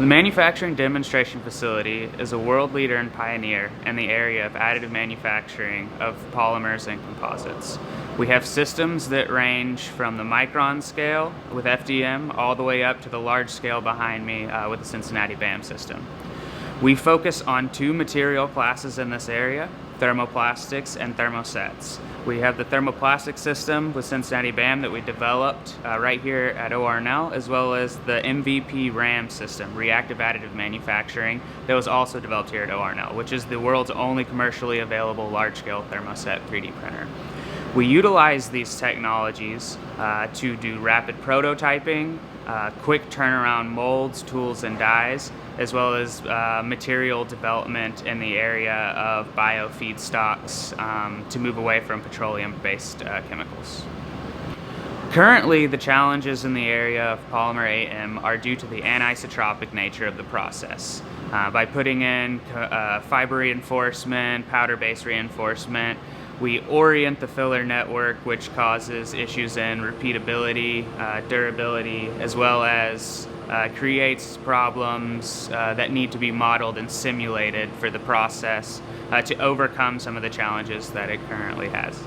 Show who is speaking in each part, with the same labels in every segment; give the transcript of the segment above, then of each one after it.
Speaker 1: The Manufacturing Demonstration Facility is a world leader and pioneer in the area of additive manufacturing of polymers and composites. We have systems that range from the micron scale with FDM all the way up to the large scale behind me with the Cincinnati BAM system. We focus on two material classes in this area: thermoplastics and thermosets. We have the thermoplastic system with Cincinnati BAM that we developed right here at ORNL, as well as the MVP RAM system, reactive additive manufacturing, that was also developed here at ORNL, which is the world's only commercially available large-scale thermoset 3D printer. We utilize these technologies to do rapid prototyping, quick turnaround molds, tools, and dies, as well as material development in the area of biofeedstocks to move away from petroleum-based chemicals. Currently, the challenges in the area of polymer AM are due to the anisotropic nature of the process. By putting in fiber reinforcement, powder-based reinforcement, we orient the filler network, which causes issues in repeatability, durability, as well as creates problems that need to be modeled and simulated for the process to overcome some of the challenges that it currently has.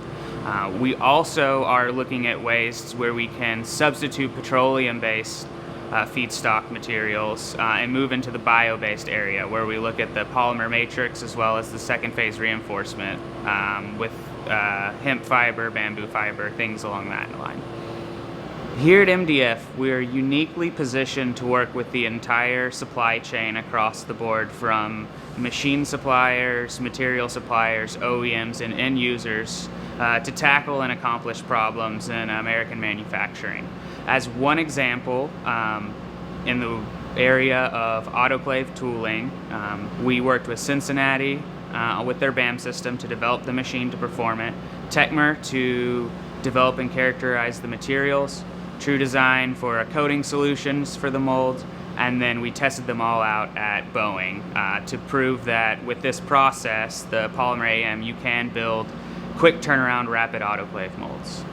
Speaker 1: We also are looking at ways where we can substitute petroleum-based feedstock materials and move into the bio-based area, where we look at the polymer matrix as well as the second phase reinforcement with hemp fiber, bamboo fiber, things along that line. Here at MDF, we are uniquely positioned to work with the entire supply chain across the board, from machine suppliers, material suppliers, OEMs, and end users to tackle and accomplish problems in American manufacturing. As one example, in the area of autoclave tooling, we worked with Cincinnati with their BAM system to develop the machine to perform it, Techmer to develop and characterize the materials, True Design for coating solutions for the molds, and then we tested them all out at Boeing to prove that with this process, the Polymer AM, you can build quick turnaround rapid autoclave molds.